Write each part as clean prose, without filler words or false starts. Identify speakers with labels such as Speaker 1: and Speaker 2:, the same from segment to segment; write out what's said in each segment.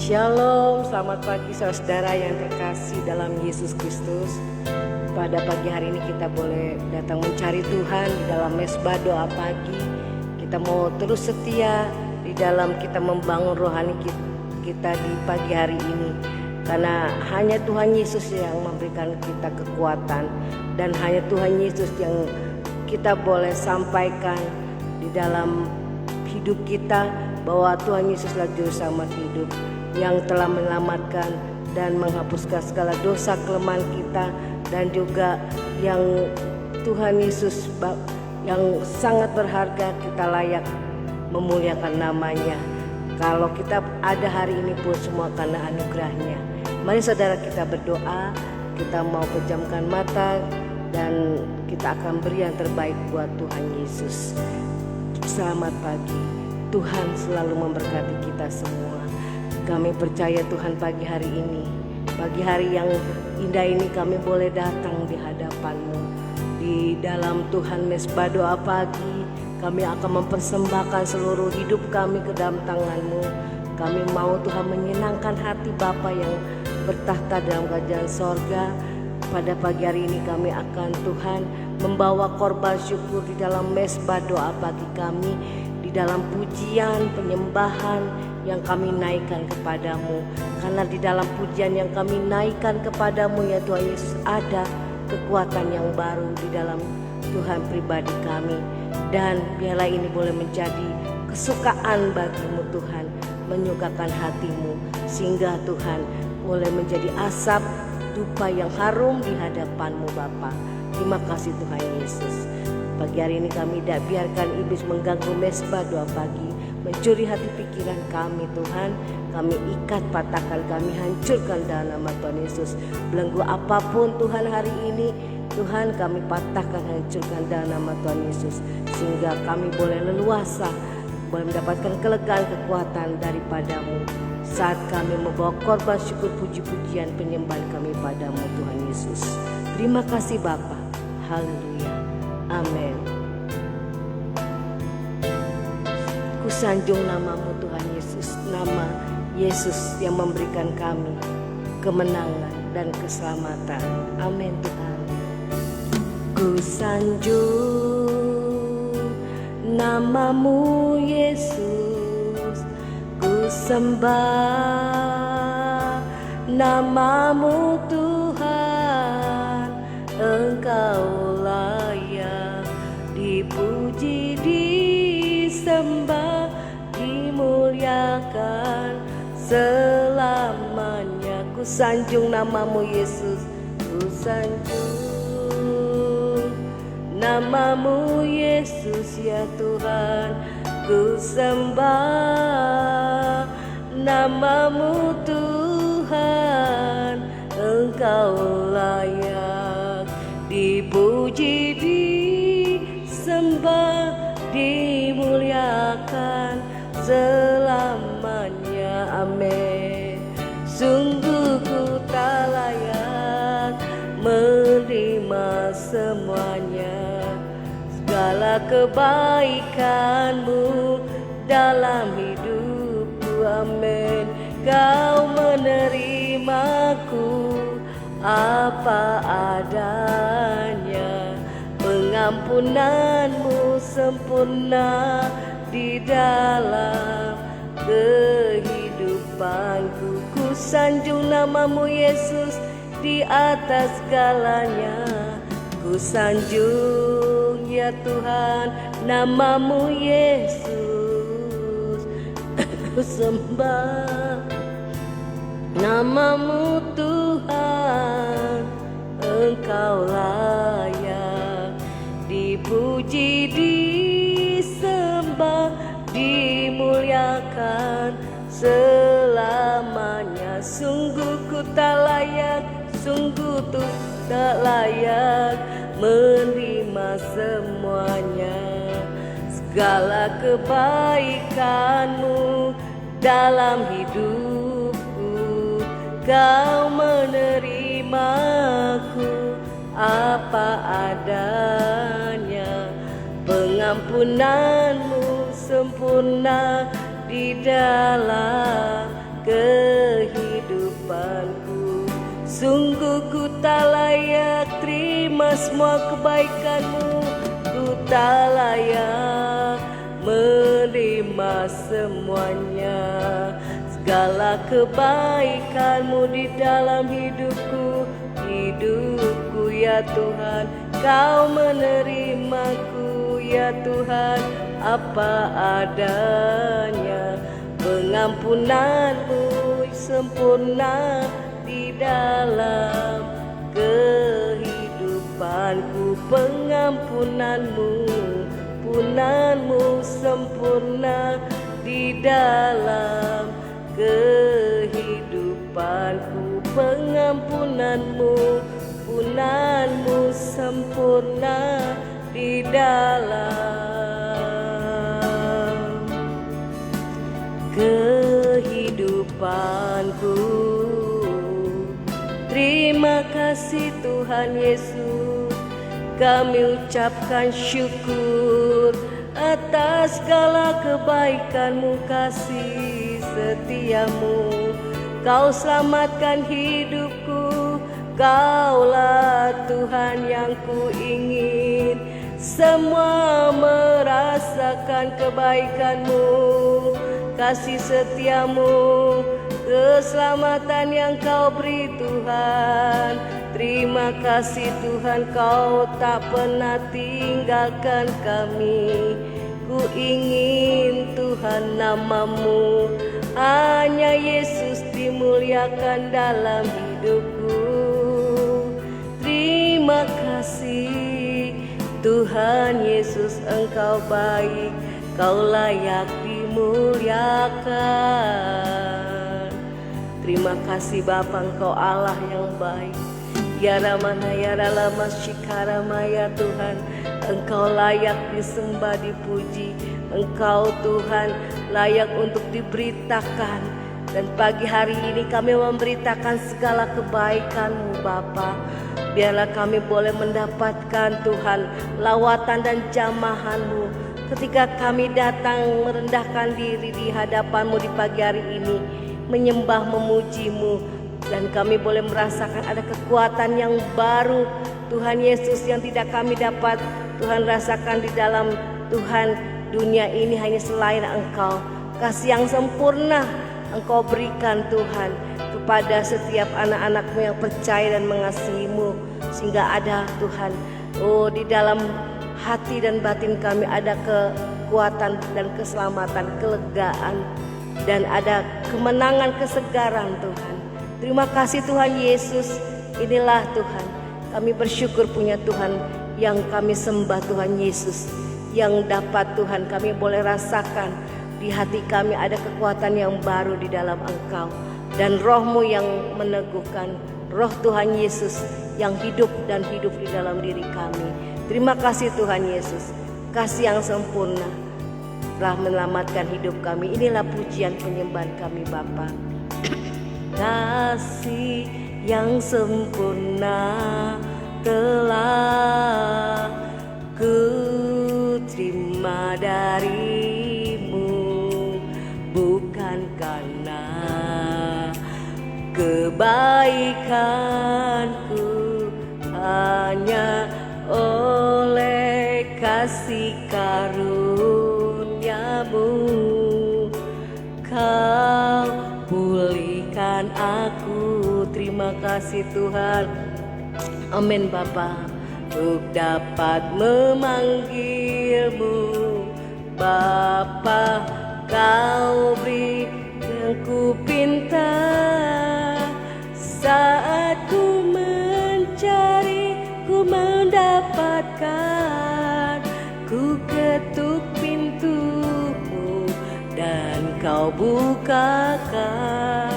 Speaker 1: Shalom, selamat pagi saudara yang terkasih dalam Yesus Kristus. Pada pagi hari ini kita boleh datang mencari Tuhan di dalam mesbah doa pagi. Kita mau terus setia di dalam kita membangun rohani kita di pagi hari ini. Karena hanya Tuhan Yesus yang memberikan kita kekuatan. Dan hanya Tuhan Yesus yang kita boleh sampaikan di dalam hidup kita, bahwa Tuhan Yesuslah juru selamat hidup yang telah menyelamatkan dan menghapuskan segala dosa kelemahan kita, dan juga yang Tuhan Yesus yang sangat berharga, kita layak memuliakan namanya. Kalau kita ada hari ini pun semua karena anugerahnya. Mari saudara kita berdoa, kita mau pejamkan mata dan kita akan beri yang terbaik buat Tuhan Yesus. Selamat pagi, Tuhan selalu memberkati kita semua. Kami percaya Tuhan pagi hari ini, pagi hari yang indah ini kami boleh datang di hadapan-Mu. Di dalam Tuhan mesbah doa pagi, kami akan mempersembahkan seluruh hidup kami ke dalam tangan-Mu. Kami mau Tuhan menyenangkan hati Bapa yang bertahta dalam kerajaan sorga. Pada pagi hari ini kami akan Tuhan membawa korban syukur di dalam mesbah doa pagi kami, di dalam pujian penyembahan yang kami naikkan kepadamu. Karena di dalam pujian yang kami naikkan kepadamu ya Tuhan Yesus, ada kekuatan yang baru di dalam Tuhan pribadi kami. Dan biarlah ini boleh menjadi kesukaan bagimu Tuhan, menyukakan hatimu, sehingga Tuhan boleh menjadi asap dupa yang harum di hadapanmu Bapa. Terima kasih Tuhan Yesus. Pagi hari ini kami tidak biarkan iblis mengganggu mesbah doa pagi, mencuri hati pikiran kami Tuhan. Kami ikat, patahkan, kami hancurkan dalam nama Tuhan Yesus. Belenggu apapun Tuhan hari ini, Tuhan kami patahkan, hancurkan dalam nama Tuhan Yesus. Sehingga kami boleh leluasa, boleh mendapatkan kelegaan, kekuatan daripada-Mu saat kami membawa korban syukur, puji-pujian, penyembahan kami padamu Tuhan Yesus. Terima kasih Bapa. Haleluya. Amin. Kusanjung namamu Tuhan Yesus, nama Yesus yang memberikan kami kemenangan dan keselamatan. Amin Tuhan. Kusanjung namamu Yesus, ku sembah namamu Tuhan. Engkau layak dipuji, disembah, dimuliakan selamanya. Ku sanjung namamu Yesus, ku sanjung namamu Yesus ya Tuhan. Ku sembah namamu Tuhan. Engkau layak dipuji, disembah, dimuliakan selamanya. Amin. Sungguh ku tak layak menerima semuanya, segala kebaikan-Mu dalam hidupku. Amin. Kau menerimaku apa adanya, pengampunan-Mu sempurna di dalam kehidupanku. Ku sanjung namamu Yesus di atas segalanya. Ku sanjung ya Tuhan namamu Yesus. Ku sembah namamu Tuhan. Engkau layak dipuji, disembah, dimuliakan selamanya. Sungguh ku tak layak, sungguh ku tak layak menerima semuanya, segala kebaikan-Mu dalam hidupku. Kau menerimaku apa adanya, pengampunan-Mu sempurna di dalam Sungguh ku tak layak terima semua kebaikan-Mu, ku tak layak menerima semuanya. Segala kebaikan-Mu di dalam hidupku ya Tuhan. Kau menerimaku ya Tuhan apa adanya. Pengampunan-Mu sempurna di dalam kehidupanku. Pengampunan-Mu sempurna di dalam kehidupanku. Pengampunan-Mu sempurna di dalam kehidupanku. Terima kasih Tuhan Yesus, kami ucapkan syukur atas segala kebaikan-Mu, kasih setia-Mu. Kau selamatkan hidupku, Kaulah Tuhan yang ku ingin. Semua merasakan kebaikan-Mu, kasih setia-Mu, keselamatan yang Kau beri Tuhan. Terima kasih Tuhan, Kau tak pernah tinggalkan kami. Ku ingin Tuhan nama-Mu, hanya Yesus dimuliakan dalam hidupku. Terima kasih Tuhan Yesus, Engkau baik, Kau layak dimuliakan. Terima kasih Bapa, Engkau Allah yang baik. Ya Ramana ya Ralama Shikarama ya Tuhan, Engkau layak disembah dipuji. Engkau Tuhan layak untuk diberitakan. Dan pagi hari ini kami memberitakan segala kebaikan-Mu Bapa. Biarlah kami boleh mendapatkan Tuhan lawatan dan jamahan-Mu ketika kami datang merendahkan diri di hadapan-Mu di pagi hari ini, menyembah memuji-Mu. Dan kami boleh merasakan ada kekuatan yang baru Tuhan Yesus yang tidak kami dapat Tuhan rasakan di dalam Tuhan dunia ini hanya selain Engkau. Kasih yang sempurna Engkau berikan Tuhan kepada setiap anak-anak-Mu yang percaya dan mengasihi-Mu, sehingga ada Tuhan, di dalam hati dan batin kami ada kekuatan dan keselamatan, kelegaan, dan ada kemenangan, kesegaran Tuhan. Terima kasih Tuhan Yesus. Inilah Tuhan, kami bersyukur punya Tuhan yang kami sembah, Tuhan Yesus, yang dapat Tuhan kami boleh rasakan di hati kami ada kekuatan yang baru di dalam Engkau, dan Roh-Mu yang meneguhkan, Roh Tuhan Yesus yang hidup dan hidup di dalam diri kami. Terima kasih Tuhan Yesus, kasih yang sempurna telah menyelamatkan hidup kami. Inilah pujian penyembahan kami Bapa. Kasih yang sempurna telah ku terima dari-Mu, bukan karena kebaikanku, hanya oleh kasih karunia-Mu Kau pulihkan aku. Terima kasih Tuhan. Amin Bapa. Untuk dapat memanggil-Mu Bapa, Kau beri yang ku pinta. Saat ku mencari, ku mendapatkan. Ku ketuk pintu-Mu dan Kau bukakan.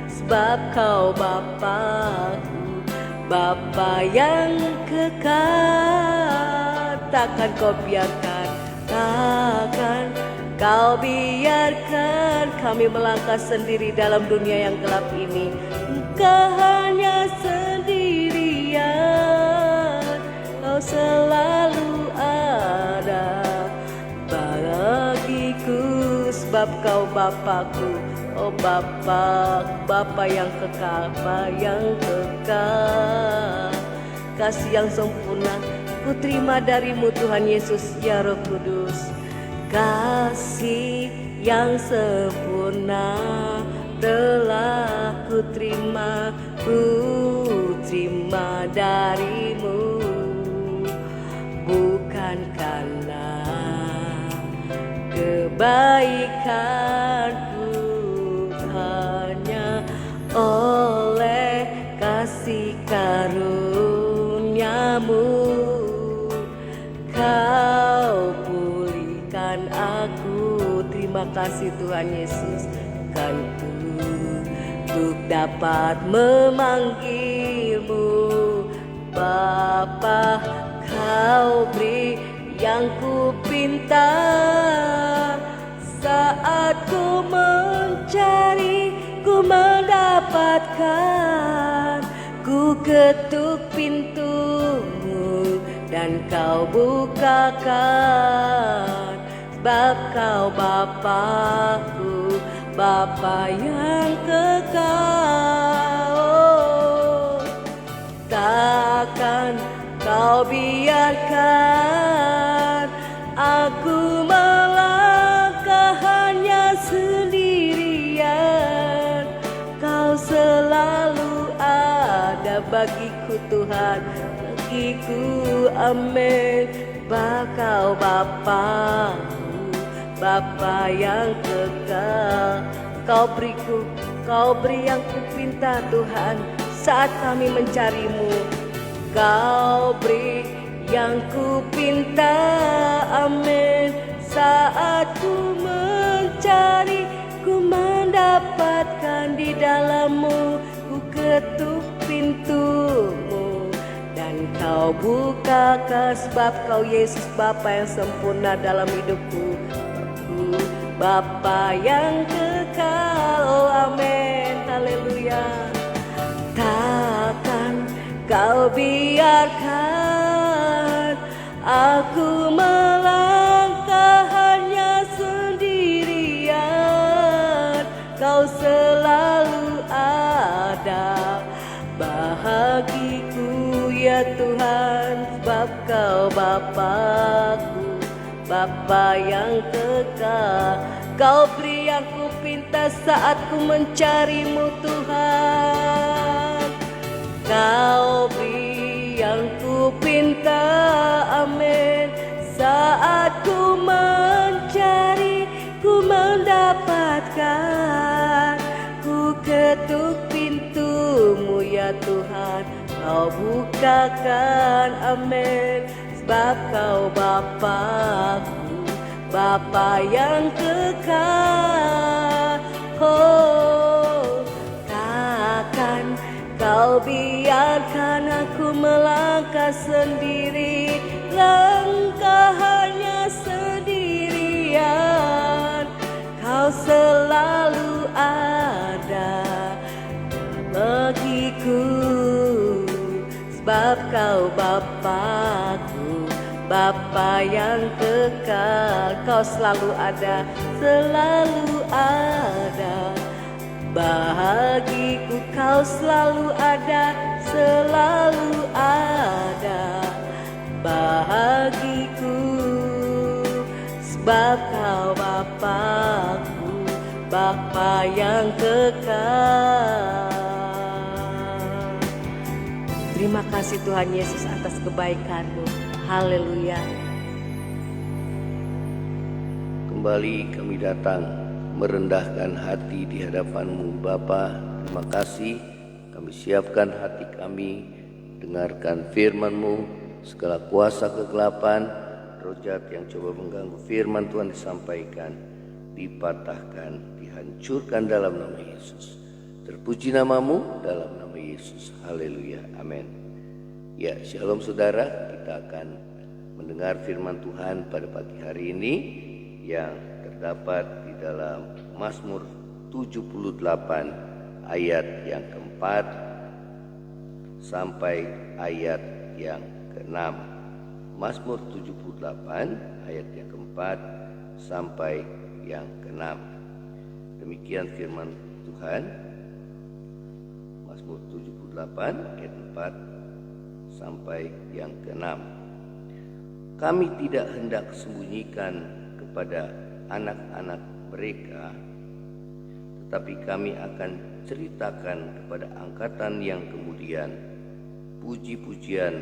Speaker 1: Sebab Kau Bapa-Ku, Bapa yang kekal. Takkan Kau biarkan, takkan Kau biarkan kami melangkah sendiri dalam dunia yang gelap ini. Engkau hanya sendirian, Kau selalu ada bagiku. Sebab Kau Bapa-Ku, Oh Bapa yang kekal, Bapa yang kekal, kasih yang sempurna ku terima darimu Tuhan Yesus ya Roh Kudus. Kasih yang sempurna telah ku terima darimu, bukan karena kebaikanku, hanya oleh kasih karuniamu kau pulihkan aku. Terima kasih Tuhan Yesus, kan untuk dapat memanggilmu Bapa. Kau beri yang ku pinta saat ku mencari, ku mendapatkan. Ku ketuk pintumu dan kau bukakan, sebab kau Bapa-Ku, Bapa yang kekal. Oh, takkan kau biarkan aku melangkah hanya sendirian. Kau selalu ada bagiku Tuhan, bagiku, amin. Kau Bapa-Ku, Bapa yang kekal. Kau beri yang ku pinta Tuhan saat kami mencarimu. Kau beri yang ku pinta, amin. Saat ku mencari, ku mendapatkan di dalammu. Ku ketuk pintumu dan kau bukakan, sebab kau Yesus Bapa yang sempurna dalam hidupku. Bapa yang kekal, oh amin, haleluya. Takkan kau biarkan aku melangkah hanya sendirian. Kau selalu ada bahagiku ya Tuhan, sebab kau Bapa-Ku, Bapa yang kekal. Kau beri yang ku pinta saat ku mencarimu Tuhan. Kau beri yang ku pinta, amin. Saat ku mencari, ku mendapatkan. Ku ketuk pintumu ya Tuhan, kau bukakan, amin. Sebab kau Bapa-Ku, Bapa yang kekal. Oh, takkan kau biarkan aku melangkah sendiri, langkah hanya sendirian. Kau selalu ada bagiku, sebab kau Bapa-Ku, Bapa yang kekal. Kau selalu ada bahagiku. Kau selalu ada bahagiku, sebab kau Bapa-Ku, Bapa yang kekal. Terima kasih Tuhan Yesus atas kebaikan-Mu. Haleluya.
Speaker 2: Kembali kami datang merendahkan hati di hadapan-Mu Bapa. Terima kasih, kami siapkan hati kami, dengarkan firman-Mu. Segala kuasa kegelapan, roh jahat yang coba mengganggu firman Tuhan disampaikan, dipatahkan, dihancurkan dalam nama Yesus. Terpuji nama-Mu dalam nama Yesus. Haleluya, amin. Ya, shalom saudara, kita akan mendengar firman Tuhan pada pagi hari ini yang terdapat di dalam Mazmur 78 ayat yang keempat sampai ayat yang keenam. Mazmur 78 ayat yang keempat sampai yang keenam. Demikian firman Tuhan, Mazmur 78 ayat 4 sampai yang ke-6. Kami tidak hendak sembunyikan kepada anak-anak mereka, tetapi kami akan ceritakan kepada angkatan yang kemudian puji-pujian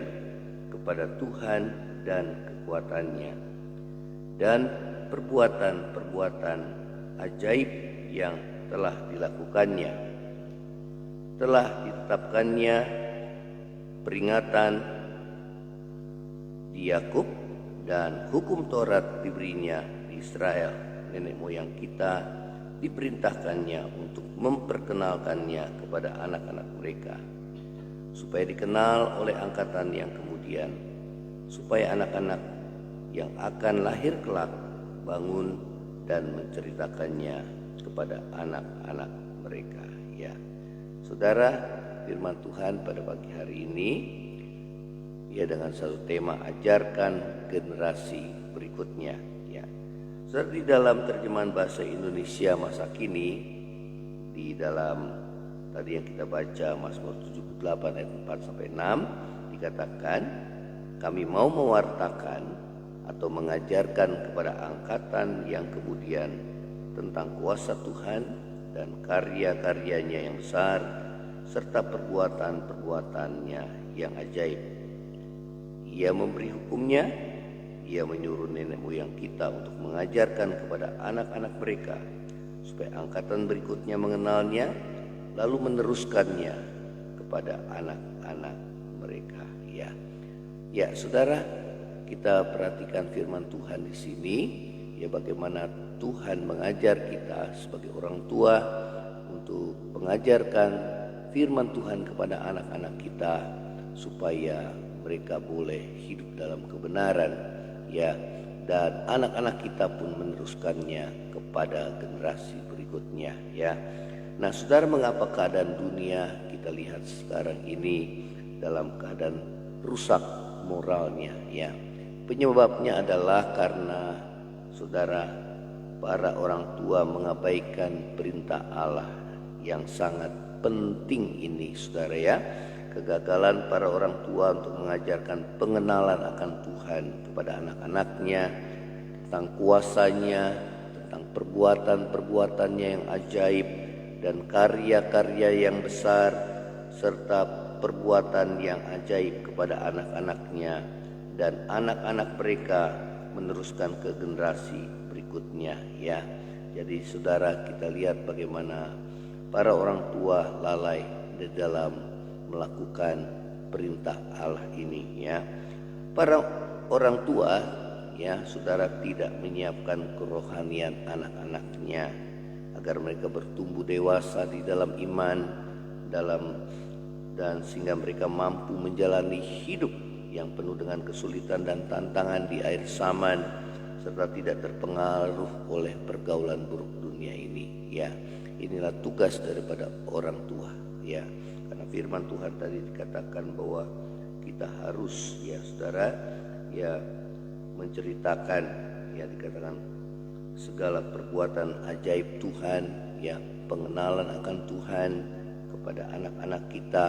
Speaker 2: kepada Tuhan dan kekuatannya, dan perbuatan-perbuatan ajaib yang telah dilakukannya. Telah ditetapkannya peringatan di Yakub, dan hukum Taurat diberinya di Israel. Nenek moyang kita diperintahkannya untuk memperkenalkannya kepada anak-anak mereka, supaya dikenal oleh angkatan yang kemudian, supaya anak-anak yang akan lahir kelak bangun dan menceritakannya kepada anak-anak mereka. Ya, saudara, firman Tuhan pada pagi hari ini ya dengan satu tema, ajarkan generasi berikutnya. Ya, saudara, di dalam terjemahan bahasa Indonesia masa kini, di dalam tadi yang kita baca Mazmur 78 ayat 4 sampai 6 dikatakan, kami mau mewartakan atau mengajarkan kepada angkatan yang kemudian tentang kuasa Tuhan dan karya-karyanya yang besar, serta perbuatan-perbuatannya yang ajaib. Ia memberi hukumnya, ia menyuruh nenek moyang kita untuk mengajarkan kepada anak-anak mereka, supaya angkatan berikutnya mengenalnya, lalu meneruskannya kepada anak-anak mereka. Ya, saudara, kita perhatikan firman Tuhan di sini, ya bagaimana Tuhan mengajar kita sebagai orang tua untuk mengajarkan firman Tuhan kepada anak-anak kita supaya mereka boleh hidup dalam kebenaran, ya, dan anak-anak kita pun meneruskannya kepada generasi berikutnya, ya. Nah, saudara, mengapa keadaan dunia kita lihat sekarang ini dalam keadaan rusak moralnya, ya? Penyebabnya adalah karena saudara, para orang tua mengabaikan perintah Allah yang sangat penting ini, saudara, ya. Kegagalan para orang tua untuk mengajarkan pengenalan akan Tuhan kepada anak-anaknya, tentang kuasanya, tentang perbuatan-perbuatannya yang ajaib dan karya-karya yang besar, serta perbuatan yang ajaib kepada anak-anaknya, dan anak-anak mereka meneruskan ke generasi berikutnya, ya. Jadi saudara, kita lihat bagaimana para orang tua lalai di dalam melakukan perintah Allah ini, ya. Para orang tua, ya saudara, tidak menyiapkan kerohanian anak-anaknya agar mereka bertumbuh dewasa di dalam iman, dan sehingga mereka mampu menjalani hidup yang penuh dengan kesulitan dan tantangan di akhir zaman, serta tidak terpengaruh oleh pergaulan buruk dunia ini, ya. Inilah tugas daripada orang tua, ya. Karena firman Tuhan tadi dikatakan bahwa kita harus, ya saudara, ya menceritakan, ya dikatakan segala perbuatan ajaib Tuhan, ya pengenalan akan Tuhan kepada anak-anak kita,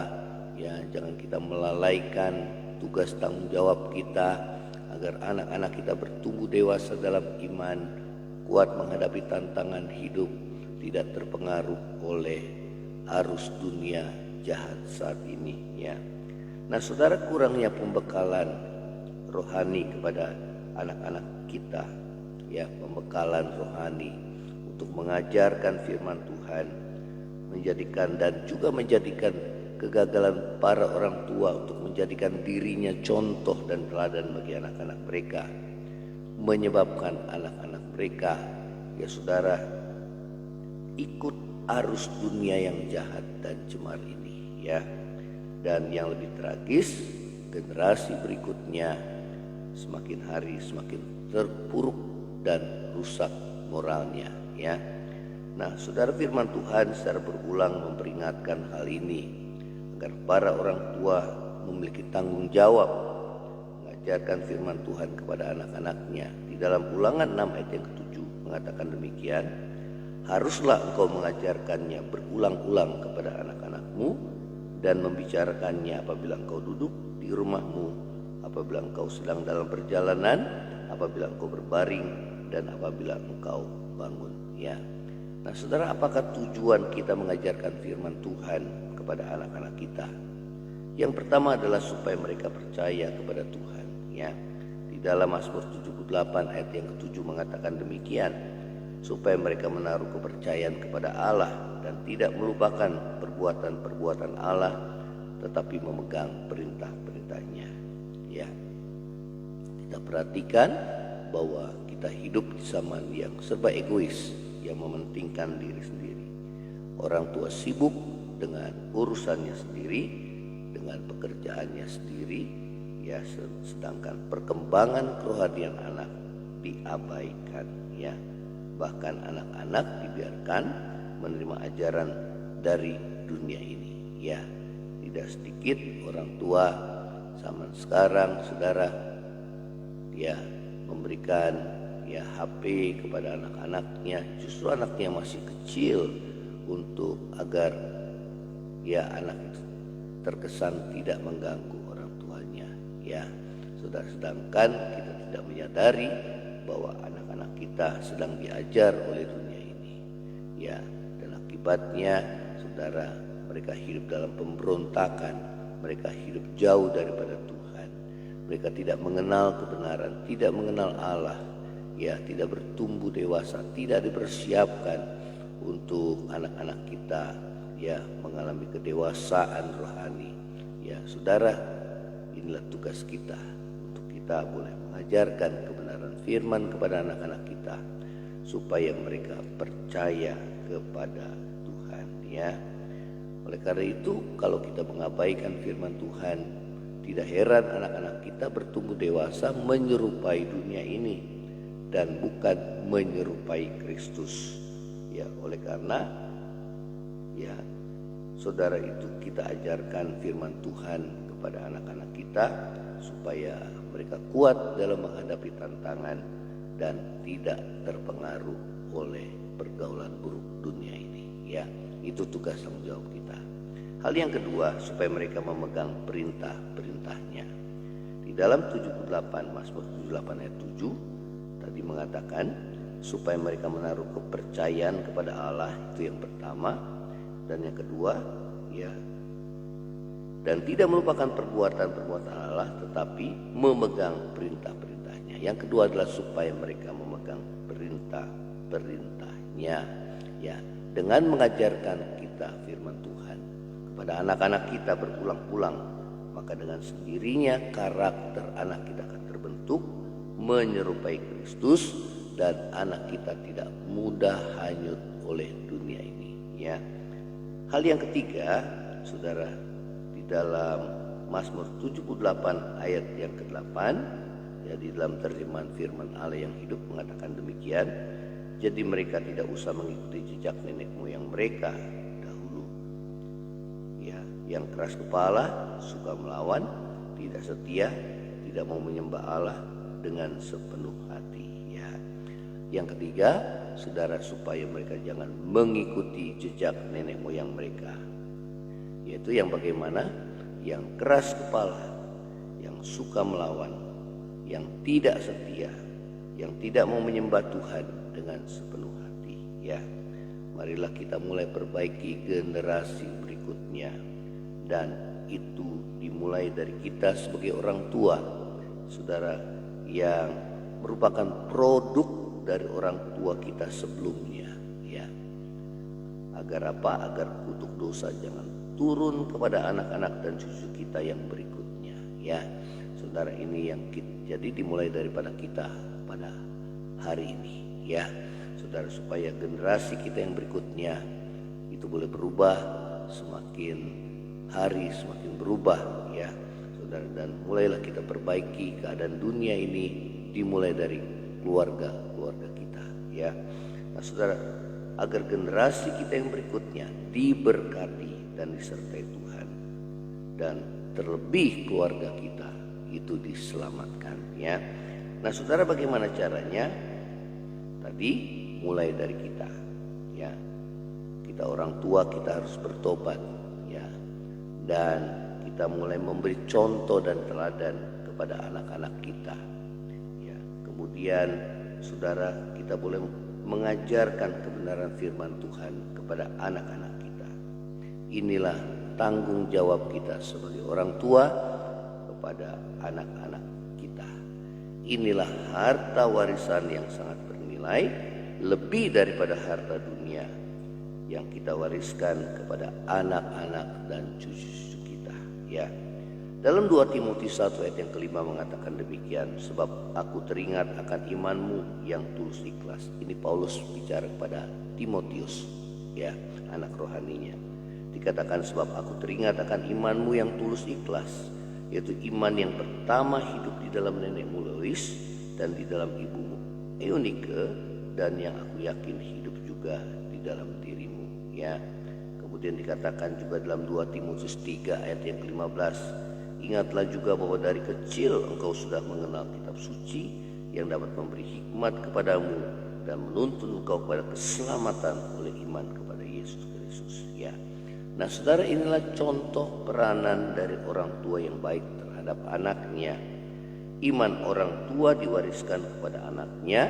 Speaker 2: ya. Jangan kita melalaikan tugas tanggung jawab kita agar anak-anak kita bertumbuh dewasa dalam iman, kuat menghadapi tantangan hidup, tidak terpengaruh oleh arus dunia jahat saat ini, ya. Nah, saudara, kurangnya pembekalan rohani kepada anak-anak kita, ya, pembekalan rohani untuk mengajarkan firman Tuhan, menjadikan kegagalan para orang tua untuk menjadikan dirinya contoh dan teladan bagi anak-anak mereka, menyebabkan anak-anak mereka, ya saudara, ikut arus dunia yang jahat dan cemar ini, ya. Dan yang lebih tragis, generasi berikutnya semakin hari semakin terpuruk dan rusak moralnya, ya. Nah, saudara, firman Tuhan secara berulang memperingatkan hal ini agar para orang tua memiliki tanggung jawab mengajarkan firman Tuhan kepada anak-anaknya. Di dalam Ulangan 6 ayat yang ke-7 mengatakan demikian, haruslah engkau mengajarkannya berulang-ulang kepada anak-anakmu dan membicarakannya apabila engkau duduk di rumahmu, apabila engkau sedang dalam perjalanan, apabila engkau berbaring, dan apabila engkau bangun. Ya. Nah, saudara, apakah tujuan kita mengajarkan firman Tuhan kepada anak-anak kita? Yang pertama adalah supaya mereka percaya kepada Tuhan. Ya. Di dalam Mazmur 78 ayat yang ke-7 mengatakan demikian, supaya mereka menaruh kepercayaan kepada Allah dan tidak melupakan perbuatan-perbuatan Allah, tetapi memegang perintah-perintahnya. Ya. Kita perhatikan bahwa kita hidup di zaman yang serba egois, yang mementingkan diri sendiri. Orang tua sibuk dengan urusannya sendiri, dengan pekerjaannya sendiri, ya, sedangkan perkembangan kerohanian anak diabaikan, ya. Bahkan anak-anak dibiarkan menerima ajaran dari dunia ini, ya. Tidak sedikit orang tua zaman sekarang, saudara, ya, memberikan ya HP kepada anak-anaknya, justru anaknya masih kecil, untuk agar ya anak itu terkesan tidak mengganggu orang tuanya, ya. Saudara, sedangkan kita tidak menyadari bahwa anak-anak kita sedang diajar oleh dunia ini, ya. Dan akibatnya, saudara, mereka hidup dalam pemberontakan, mereka hidup jauh daripada Tuhan, mereka tidak mengenal kebenaran, tidak mengenal Allah, ya, tidak bertumbuh dewasa, tidak dipersiapkan untuk anak-anak kita, ya, mengalami kedewasaan rohani. Ya, saudara, inilah tugas kita, untuk kita boleh mengajarkan kebenaran firman kepada anak-anak kita supaya mereka percaya kepada Tuhan, ya. Oleh karena itu, kalau kita mengabaikan firman Tuhan, tidak heran anak-anak kita bertumbuh dewasa menyerupai dunia ini dan bukan menyerupai Kristus. Ya, oleh karena ya, saudara, itu kita ajarkan firman Tuhan kepada anak-anak kita supaya mereka kuat dalam menghadapi tantangan dan tidak terpengaruh oleh pergaulan buruk dunia ini, ya. Itu tugas tanggung jawab kita. Hal yang kedua, supaya mereka memegang perintah-perintahnya. Di dalam 78, Mazmur 78 ayat 7 tadi mengatakan supaya mereka menaruh kepercayaan kepada Allah, itu yang pertama. Dan yang kedua, ya, dan tidak melupakan perbuatan-perbuatan Allah, tetapi memegang perintah-perintahnya. Yang kedua adalah supaya mereka memegang perintah-perintahnya, ya. Dengan mengajarkan kita firman Tuhan kepada anak-anak kita berulang-ulang, maka dengan sendirinya karakter anak kita akan terbentuk menyerupai Kristus, dan anak kita tidak mudah hanyut oleh dunia ini, ya. Hal yang ketiga, saudara, di dalam Mazmur 78 ayat yang ke-8, ya, di dalam terjemahan firman Allah yang hidup mengatakan demikian, jadi mereka tidak usah mengikuti jejak nenek moyang mereka dahulu, ya, yang keras kepala, suka melawan, tidak setia, tidak mau menyembah Allah dengan sepenuh hati, ya. Yang ketiga, saudara, supaya mereka jangan mengikuti jejak nenek moyang mereka, yaitu yang bagaimana? Yang keras kepala, yang suka melawan, yang tidak setia, yang tidak mau menyembah Tuhan dengan sepenuh hati, ya. Marilah kita mulai perbaiki generasi berikutnya, dan itu dimulai dari kita sebagai orang tua, saudara, yang merupakan produk dari orang tua kita sebelumnya, ya. Agar apa? Agar kutuk dosa jangan turun kepada anak-anak dan cucu kita yang berikutnya, ya. Saudara, ini yang jadi dimulai daripada kita pada hari ini, ya, saudara, supaya generasi kita yang berikutnya itu boleh berubah, semakin hari semakin berubah, ya, saudara. Dan mulailah kita perbaiki keadaan dunia ini, dimulai dari keluarga kita, ya. Nah, saudara, agar generasi kita yang berikutnya diberkati dan disertai Tuhan, dan terlebih keluarga kita itu diselamatkan, ya. Nah, saudara, bagaimana caranya? Tadi mulai dari kita, ya. Kita orang tua kita harus bertobat, ya. Dan kita mulai memberi contoh dan teladan kepada anak-anak kita, ya. Kemudian saudara, kita boleh mengajarkan kebenaran firman Tuhan kepada anak-anak kita. Inilah tanggung jawab kita sebagai orang tua kepada anak-anak kita. Inilah harta warisan yang sangat bernilai, lebih daripada harta dunia yang kita wariskan kepada anak-anak dan cucu-cucu kita, ya. Dalam 2 Timotius 1 ayat yang kelima mengatakan demikian, sebab aku teringat akan imanmu yang tulus ikhlas. Ini Paulus bicara kepada Timotius, ya, anak rohaninya. Dikatakan sebab aku teringat akan imanmu yang tulus ikhlas, yaitu iman yang pertama hidup di dalam nenekmu Lois dan di dalam ibumu Eunike, dan yang aku yakin hidup juga di dalam dirimu, ya. Kemudian dikatakan juga dalam 2 Timotius 3 ayat yang ke-15, ingatlah juga bahwa dari kecil engkau sudah mengenal kitab suci yang dapat memberi hikmat kepadamu dan menuntun engkau kepada keselamatan oleh iman kepada Yesus Kristus, ya. Nah saudara, inilah contoh peranan dari orang tua yang baik terhadap anaknya. Iman orang tua diwariskan kepada anaknya,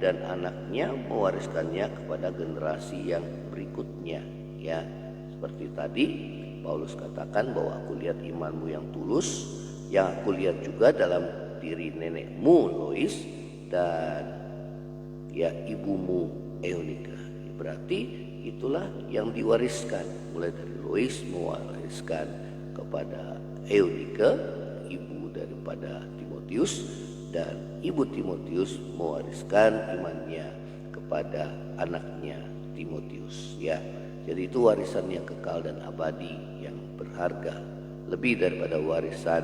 Speaker 2: dan anaknya mewariskannya kepada generasi yang berikutnya, ya. Seperti tadi Paulus katakan bahwa aku lihat imanmu yang tulus, yang aku lihat juga dalam diri nenekmu Lois dan ya ibumu Eunike. Berarti itulah yang diwariskan, mulai dari Lois mewariskan kepada Eunike, ibu daripada Timotius, dan ibu Timotius mewariskan imannya kepada anaknya Timotius, ya. Jadi itu warisan yang kekal dan abadi yang berharga, lebih daripada warisan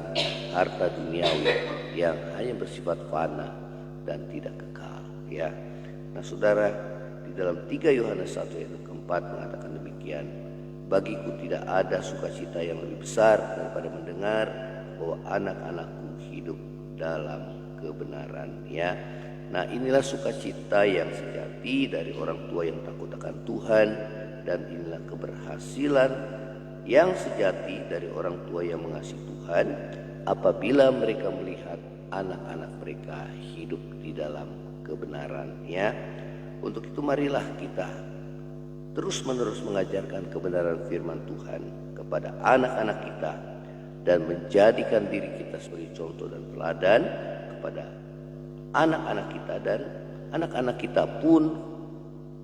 Speaker 2: harta duniawi yang hanya bersifat fana dan tidak kekal, ya. Nah saudara, di dalam 3 Yohanes 1 ayat keempat mengatakan demikian, bagiku tidak ada sukacita yang lebih besar daripada mendengar bahwa anak-anakku hidup dalam kebenaran, ya. Nah inilah sukacita yang sejati dari orang tua yang takut akan Tuhan, dan inilah keberhasilan yang sejati dari orang tua yang mengasihi Tuhan apabila mereka melihat anak-anak mereka hidup di dalam kebenaran, ya. Untuk itu marilah kita terus-menerus mengajarkan kebenaran firman Tuhan kepada anak-anak kita dan menjadikan diri kita sebagai contoh dan teladan kepada anak-anak kita, dan anak-anak kita pun,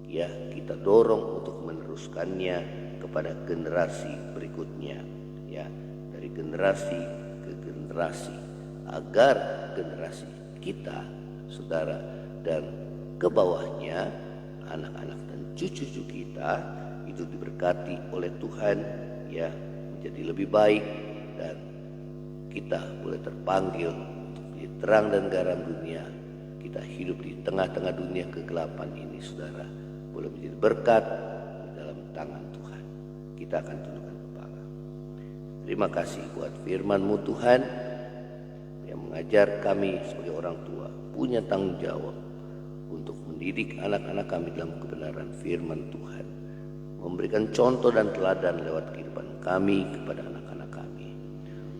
Speaker 2: ya, kita dorong untuk meneruskannya kepada generasi berikutnya, ya, dari generasi ke generasi, agar generasi kita, saudara, dan ke bawahnya anak-anak dan cucu-cucu kita itu diberkati oleh Tuhan, ya, menjadi lebih baik, dan kita boleh terpanggil untuk menjadi terang dan garam dunia. Kita hidup di tengah-tengah dunia kegelapan ini, saudara, boleh menjadi berkat di dalam tangan Tuhan. Kita akan tundukkan kepala. Terima kasih buat firman-Mu Tuhan, yang mengajar kami sebagai orang tua punya tanggung jawab untuk mendidik anak-anak kami dalam kebenaran firman Tuhan, memberikan contoh dan teladan lewat kehidupan kami kepada anak-anak kami.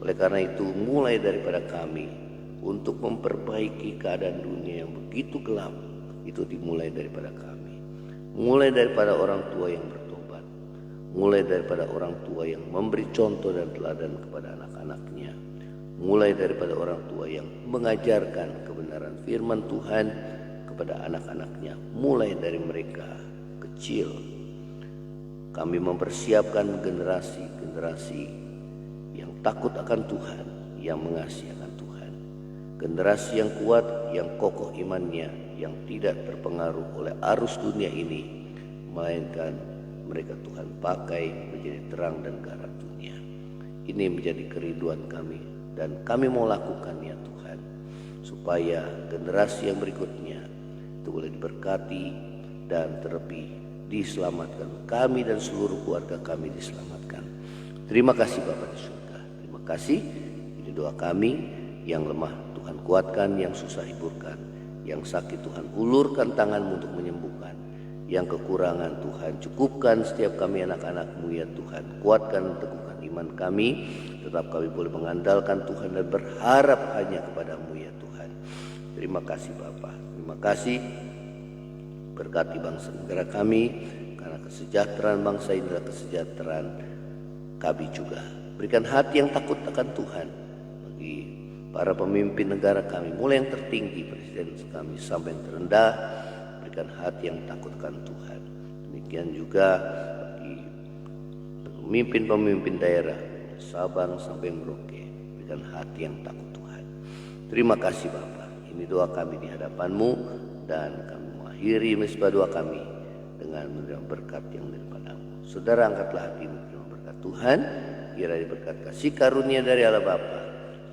Speaker 2: Oleh karena itu, mulai daripada kami untuk memperbaiki keadaan dunia yang begitu gelap, itu dimulai daripada kami. Mulai daripada orang tua yang bertobat, mulai daripada orang tua yang memberi contoh dan teladan kepada anak-anaknya, mulai daripada orang tua yang mengajarkan kebenaran firman Tuhan kepada anak-anaknya, mulai dari mereka kecil. Kami mempersiapkan generasi-generasi yang takut akan Tuhan, yang mengasihi akan Tuhan, generasi yang kuat, yang kokoh imannya, yang tidak terpengaruh oleh arus dunia ini, melainkan mereka Tuhan pakai menjadi terang dan garam dunia. Ini menjadi kerinduan kami, dan kami mau lakukannya Tuhan, supaya generasi yang berikutnya itu boleh diberkati dan terlebih diselamatkan. Kami dan seluruh keluarga kami diselamatkan. Terima kasih Bapa di surga. Terima kasih. Ini doa kami. Yang lemah Tuhan kuatkan, yang susah hiburkan, yang sakit Tuhan ulurkan tangan-Mu untuk menyembuhkan, yang kekurangan Tuhan. Cukupkan setiap kami anak-anak-Mu ya Tuhan. Kuatkan teguhkan iman kami. Tetap kami boleh mengandalkan Tuhan dan berharap hanya kepada-Mu ya Tuhan. Terima kasih Bapa. Terima kasih. Berkati bangsa negara kami. Karena kesejahteraan bangsa ini adalah kesejahteraan kami juga. Berikan hati yang takut akan Tuhan bagi para pemimpin negara kami, mulai yang tertinggi presiden kami sampai yang terendah. Berikan hati yang takut akan Tuhan. Demikian juga bagi pemimpin-pemimpin daerah Sabang sampai Merauke, berikan hati yang takut Tuhan. Terima kasih Bapa. Ini doa kami di hadapan-Mu, dan kami mengakhiri mesbah doa kami dengan menerima berkat yang daripada-Mu. Saudara, angkatlah hatimu menerima berkat Tuhan. Kiranya berkat kasih karunia dari Allah Bapa,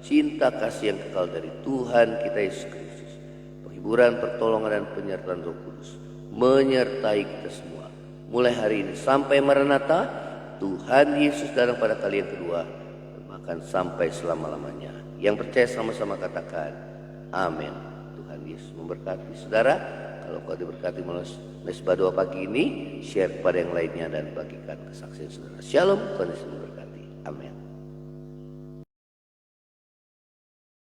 Speaker 2: cinta kasih yang kekal dari Tuhan kita Yesus Kristus, penghiburan, pertolongan dan penyertaan Roh Kudus menyertai kita semua mulai hari ini sampai Maranatha. Tuhan Yesus datang pada kali yang kedua, bahkan sampai selama-lamanya. Yang percaya sama-sama katakan amin. Tuhan Yesus memberkati. Saudara, kalau kau diberkati melalui mesbah doa pagi ini, share kepada yang lainnya dan bagikan kesaksian saudara. Shalom, Tuhan Yesus memberkati. Amin.